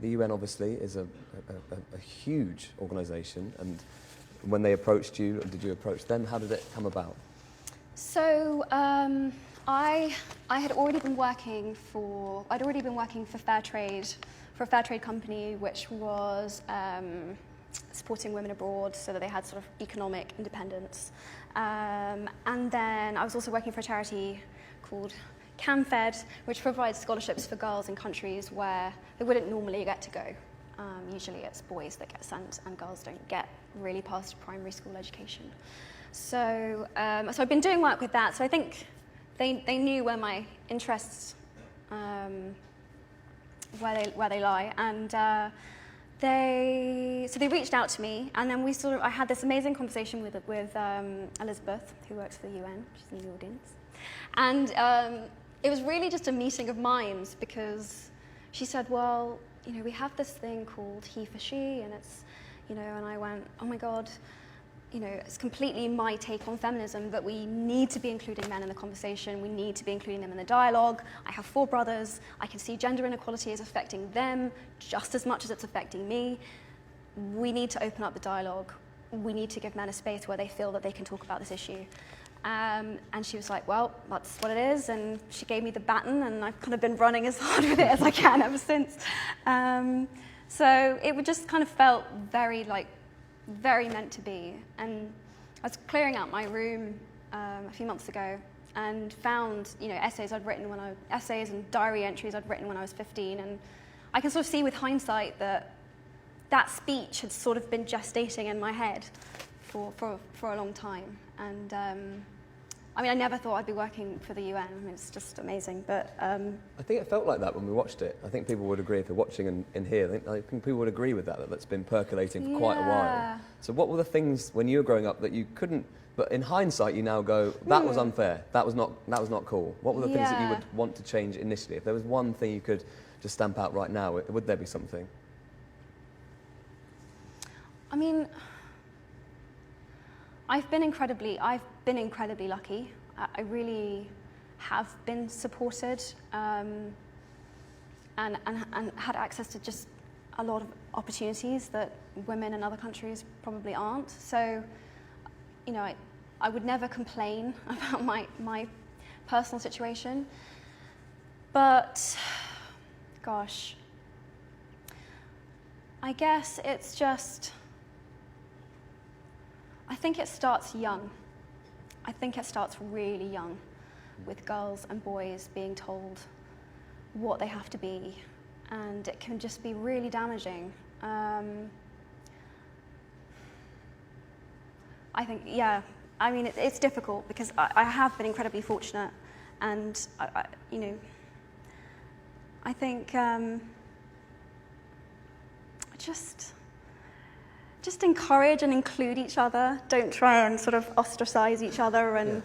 the UN obviously is a huge organisation, and when they approached you, or did you approach them? How did it come about? So I had already been working for fair trade, for a fair trade company which was supporting women abroad so that they had sort of economic independence. And then I was also working for a charity called CanFed, which provides scholarships for girls in countries where they wouldn't normally get to go. Usually it's boys that get sent and girls don't get really past primary school education. So, so I've been doing work with that, so I think they knew where my interests, where they lie, and they reached out to me, and then I had this amazing conversation with Elizabeth, who works for the UN, she's in the audience, and it was really just a meeting of minds, because she said, well, you know, we have this thing called he for she, and it's, you know, and I went, oh my God, you know, it's completely my take on feminism, but we need to be including men in the conversation, we need to be including them in the dialogue. I have 4 brothers, I can see gender inequality is affecting them just as much as it's affecting me. We need to open up the dialogue. We need to give men a space where they feel that they can talk about this issue. And she was like, well, that's what it is, and she gave me the baton, and I've kind of been running as hard with it as I can ever since. So it just kind of felt very meant to be. And I was clearing out my room a few months ago and found, you know, essays and diary entries I'd written when I was 15, and I can sort of see with hindsight that speech had sort of been gestating in my head for a long time. And I mean, I never thought I'd be working for the UN. I mean, it's just amazing. But I think it felt like that when we watched it. I think people would agree, if they're watching in here, I think people would agree with that's been percolating for quite a while. So what were the things when you were growing up that you couldn't, but in hindsight you now go, that was unfair, that was not cool? What were the things that you would want to change initially? If there was one thing you could just stamp out right now, would there be something? I mean, I've been incredibly lucky. I really have been supported and had access to just a lot of opportunities that women in other countries probably aren't. So, you know, I would never complain about my personal situation. But, gosh, I guess it's just, I think it starts young. I think it starts really young, with girls and boys being told what they have to be, and it can just be really damaging. I think, I mean, it's difficult because I have been incredibly fortunate, and you know, I think just encourage and include each other. Don't try and sort of ostracize each other, and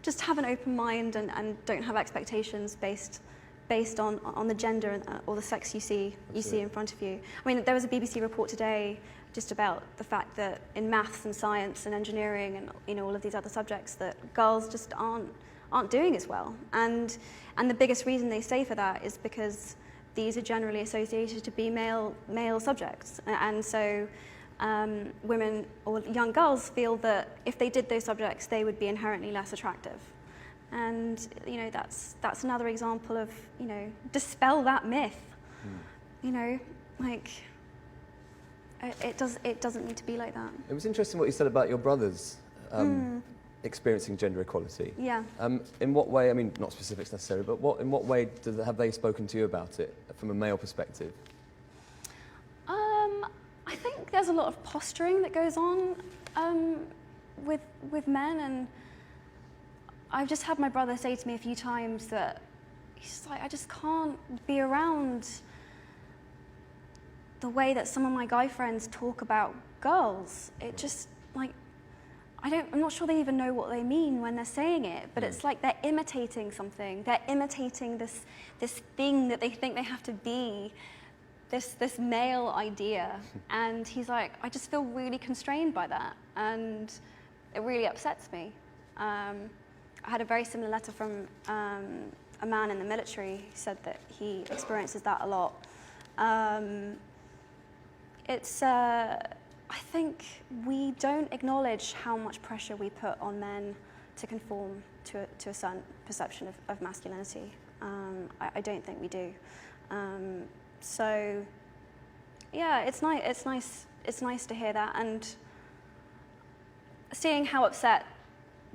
just have an open mind, and don't have expectations based on the gender or the sex you see in front of you. I mean, there was a BBC report today just about the fact that in maths and science and engineering and, you know, all of these other subjects, that girls just aren't doing as well. And the biggest reason they say for that is because these are generally associated to be male subjects. And so women or young girls feel that if they did those subjects, they would be inherently less attractive. And, you know, that's another example of, you know, dispel that myth. You know, like, it doesn't need to be like that. It was interesting what you said about your brothers experiencing gender equality. Yeah. In what way, I mean, not specifics necessarily, but in what way have they spoken to you about it from a male perspective? I think there's a lot of posturing that goes on with men, and I've just had my brother say to me a few times that he's like, I just can't be around the way that some of my guy friends talk about girls. It just, like, I'm not sure they even know what they mean when they're saying it, but it's like they're imitating something. They're imitating this thing that they think they have to be, this male idea. And he's like, I just feel really constrained by that, and it really upsets me. I had a very similar letter from a man in the military who said that he experiences that a lot. I think we don't acknowledge how much pressure we put on men to conform to a certain perception of masculinity. I don't think we do. So, yeah, it's nice to hear that, and seeing how upset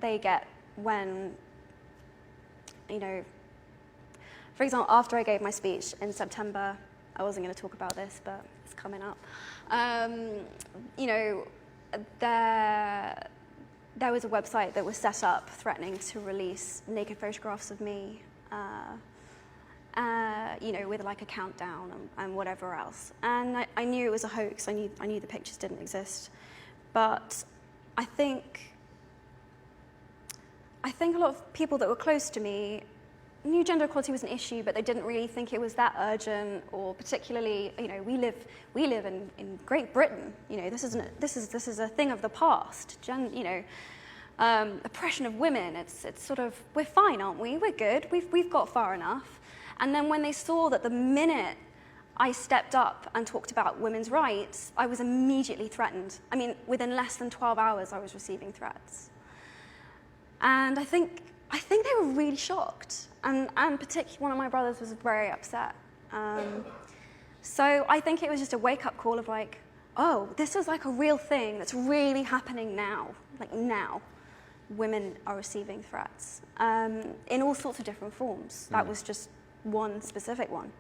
they get when, you know, for example, after I gave my speech in September, I wasn't going to talk about this, but it's coming up. You know, there was a website that was set up threatening to release naked photographs of me, you know, with like a countdown and whatever else. And I knew it was a hoax. I knew the pictures didn't exist. But I think a lot of people that were close to me knew gender equality was an issue, but they didn't really think it was that urgent, or particularly, you know, we live in Great Britain. You know, this is a thing of the past. You know, oppression of women. It's sort of, we're fine, aren't we? We're good. We've got far enough. And then when they saw that the minute I stepped up and talked about women's rights, I was immediately threatened. I mean, within less than 12 hours, I was receiving threats. And I think they were really shocked. And particularly one of my brothers was very upset. So I think it was just a wake-up call of like, oh, this is like a real thing that's really happening now. Like now, women are receiving threats in all sorts of different forms. That was just one specific one.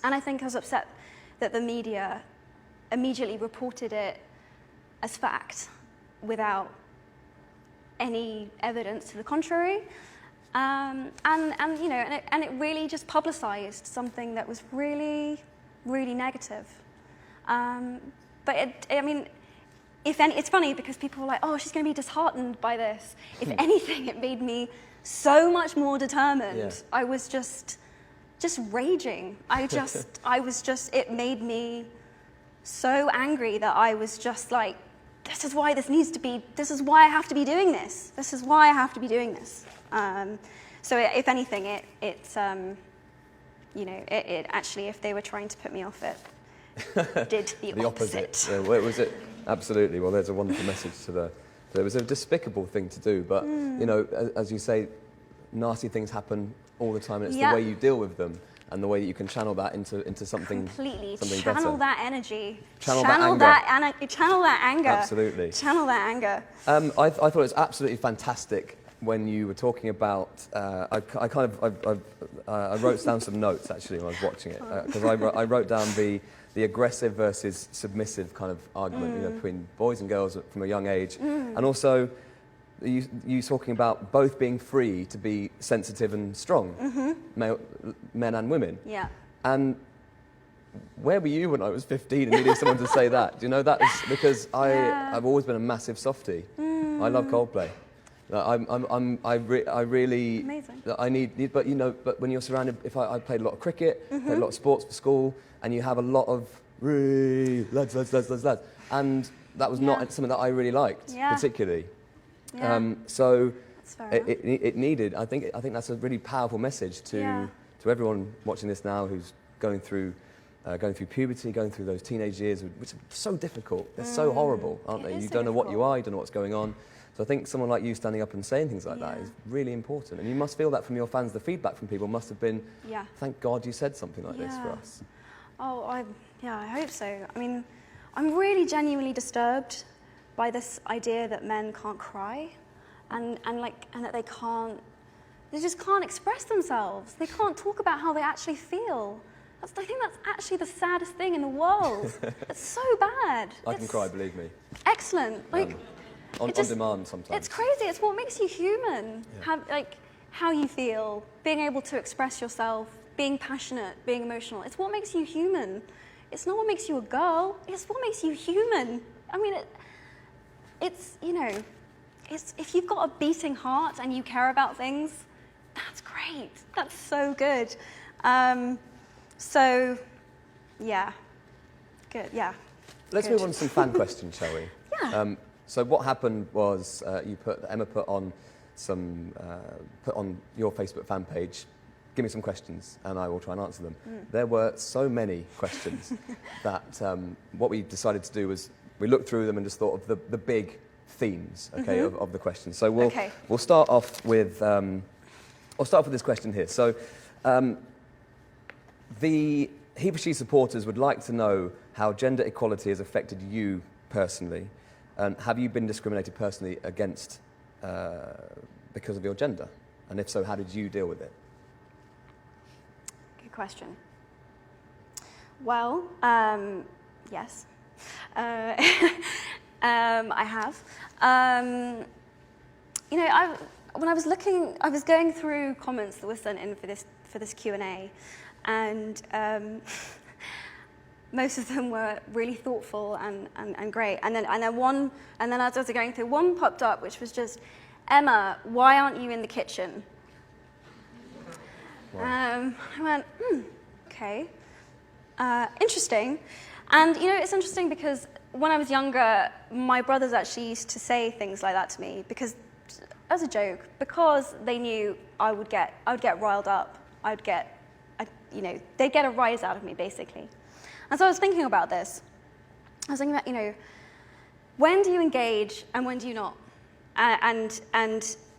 And I think I was upset that the media immediately reported it as fact without any evidence to the contrary. And you know, and it really just publicized something that was really, really negative. But I mean, it's funny because people were like, oh, she's going to be disheartened by this. If anything, it made me so much more determined. Yeah. I was just raging. It made me so angry that I was just like, this is why I have to be doing this. This is why I have to be doing this. So if anything, it's you know, it actually, if they were trying to put me off it, did the opposite. Yeah, well, was it? Absolutely. Well, there's a wonderful message to the. It was a despicable thing to do, but you know, as you say, nasty things happen all the time, and it's the way you deal with them and the way that you can channel that into something completely something channel better. that energy, channel that anger. Absolutely. Channel that anger. I thought it was absolutely fantastic when you were talking about. I wrote down some notes actually when I was watching it because I wrote down the aggressive versus submissive kind of argument, you know, between boys and girls from a young age, and also you talking about both being free to be sensitive and strong, men and women. Yeah. And where were you when I was 15 and needing someone to say that? Do you know, that is because I've always been a massive softie. I love Coldplay. I really. Amazing. I need, but you know, but when you're surrounded, I played a lot of cricket, played a lot of sports for school, and you have a lot of lads, and that was not something that I really liked particularly. Yeah. So That's fair it needed. I think that's a really powerful message to everyone watching this now who's going through puberty, going through those teenage years, which are so difficult. They're so horrible, aren't they? You don't know what you are, you don't know what's going on. So I think someone like you standing up and saying things like that is really important. And you must feel that from your fans. The feedback from people must have been, thank God you said something like this for us. Oh, I hope so. I mean, I'm really genuinely disturbed by this idea that men can't cry and that they just can't express themselves. They can't talk about how they actually feel. I think that's actually the saddest thing in the world. It's so bad. I can cry, believe me. Excellent. On demand sometimes. It's crazy. It's what makes you human. Yeah. How you feel, being able to express yourself, being passionate, being emotional. It's what makes you human. It's not what makes you a girl. It's what makes you human. I mean, it's you know, if you've got a beating heart and you care about things, that's great. That's so good. So, yeah, good. Yeah. Let's move on to some fan questions, shall we? Yeah. So what happened was Emma put on put on your Facebook fan page, give me some questions and I will try and answer them. There were so many questions that what we decided to do was we looked through them and just thought of the big themes, okay, of the questions. So we'll start off with this question here. So the He for She supporters would like to know how gender equality has affected you personally, and have you been discriminated personally against because of your gender? And if so, how did you deal with it? Good question. Well, yes. I have. When I was going through comments that were sent in for this Q&A, and most of them were really thoughtful and great. And then as I was going through, one popped up which was just, Emma, why aren't you in the kitchen? Wow. I went, okay, interesting. And it's interesting because when I was younger, my brothers actually used to say things like that to me because, as a joke, because they knew I would get riled up. they'd get a rise out of me, basically. And so I was thinking about this. I was thinking about, when do you engage and when do you not? And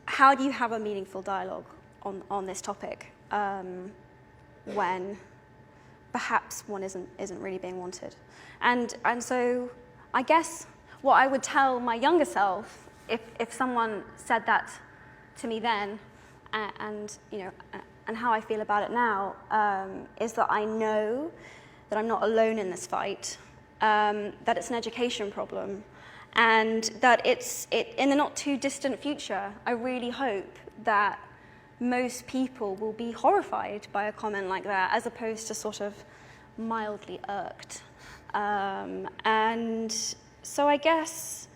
how do you have a meaningful dialogue on this topic when perhaps one isn't really being wanted? And so I guess what I would tell my younger self if someone said that to me then, and how I feel about it now, is that I know that I'm not alone in this fight, that it's an education problem, and that in the not too distant future, I really hope that most people will be horrified by a comment like that, as opposed to sort of mildly irked. And so I guess,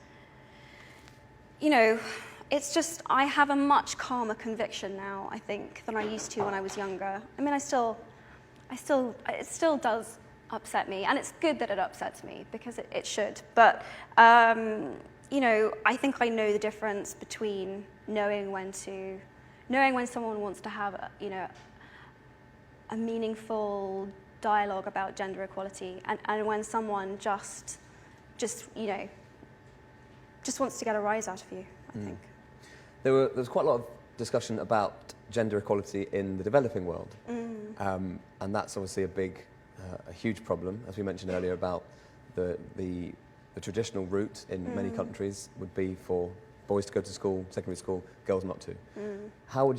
it's just, I have a much calmer conviction now, I think, than I used to when I was younger. I mean, it still does upset me, and it's good that it upsets me, because it should. But, I think I know the difference between knowing when someone wants to have, a meaningful dialogue about gender equality, and when someone just wants to get a rise out of you, I think. There was quite a lot of discussion about gender equality in the developing world, and that's obviously a huge problem, as we mentioned earlier, about the traditional route in many countries would be for boys to go to school, secondary school, girls not to. How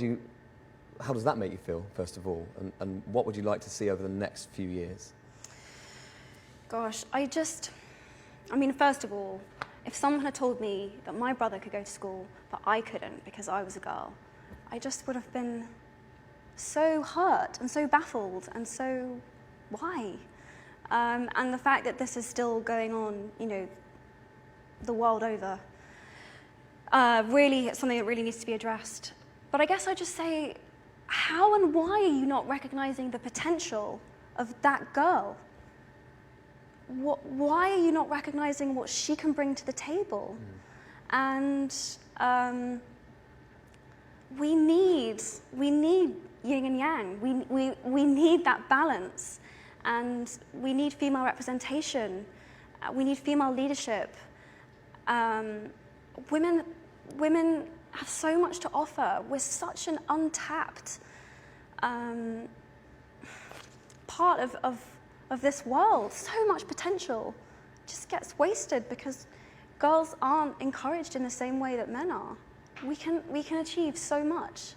does that make you feel, first of all, and what would you like to see over the next few years? Gosh, first of all, if someone had told me that my brother could go to school, but I couldn't because I was a girl, I just would have been so hurt and so baffled and so, why? And the fact that this is still going on, the world over, really, it's something that really needs to be addressed. But I guess I just say, how and why are you not recognizing the potential of that girl? Why are you not recognizing what she can bring to the table? And we need yin and yang. We need that balance, and we need female representation. We need female leadership. Women have so much to offer. We're such an untapped part of this world. So much potential just gets wasted because girls aren't encouraged in the same way that men are. We can achieve so much.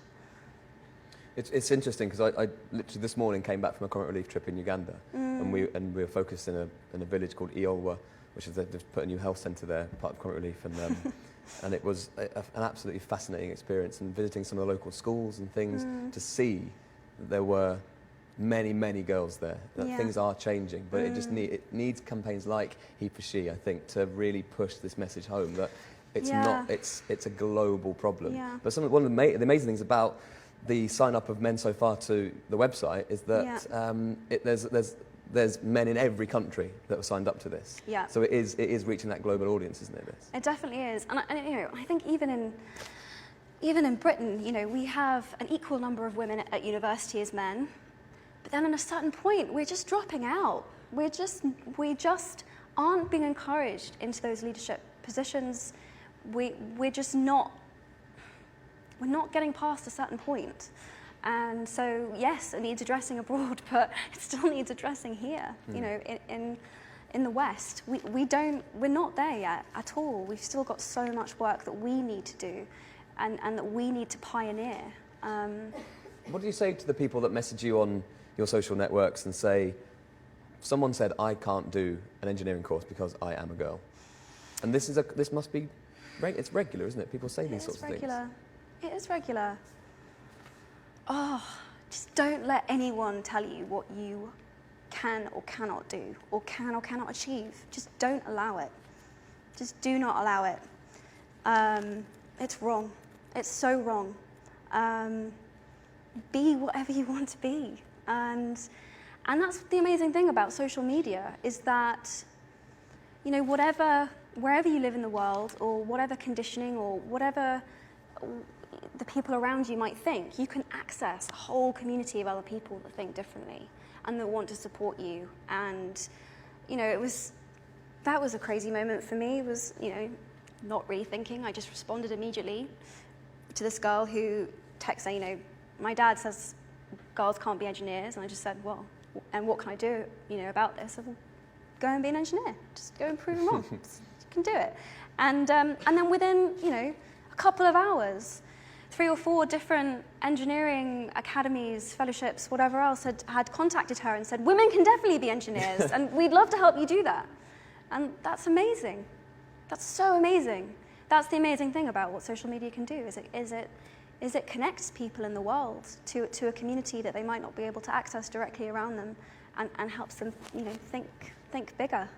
It's interesting because I literally this morning came back from a comic relief trip in Uganda, and we were focused in a village called Iolwa, which is they've put a new health centre there, part of comic relief, and it was an absolutely fascinating experience, and visiting some of the local schools and things to see that there were many girls there, that things are changing, but it needs campaigns like He for She, I think, to really push this message home that it's a global problem. But one of the amazing things about the sign up of men so far to the website is that there's men in every country that have signed up to this. So it is reaching that global audience, isn't it? It definitely is, and I think even in even in Britain, you know, we have an equal number of women at university as men, but then at a certain point, we're just dropping out. We just aren't being encouraged into those leadership positions. We're just not, we're not getting past a certain point. And so, yes, it needs addressing abroad, but it still needs addressing here, you know, in the West. We're not there yet at all. We've still got so much work that we need to do and that we need to pioneer. What do you say to the people that message you on your social networks and say, someone said, I can't do an engineering course because I am a girl? And this must be, it's regular, isn't it? People say these sorts of things. It is regular. Oh, just don't let anyone tell you what you can or cannot do, or can or cannot achieve. Just don't allow it. Just do not allow it. It's wrong. It's so wrong. Be whatever you want to be. And that's the amazing thing about social media, is that, you know, wherever you live in the world, or whatever conditioning, or whatever the people around you might think, you can access a whole community of other people that think differently and that want to support you. And, you know, that was a crazy moment for me. It was, you know, not really thinking. I just responded immediately to this girl who texted saying, you know, my dad says girls can't be engineers. And I just said, well, and what can I do, you know, about this? I said, well, go and be an engineer. Just go and prove them wrong. You can do it. And then within, you know, a couple of hours, 3 or 4 different engineering academies, fellowships, whatever else had contacted her and said, women can definitely be engineers, and we'd love to help you do that. And that's amazing. That's so amazing. That's the amazing thing about what social media can do, is it connects people in the world to a community that they might not be able to access directly around them, and helps them, you know, think bigger.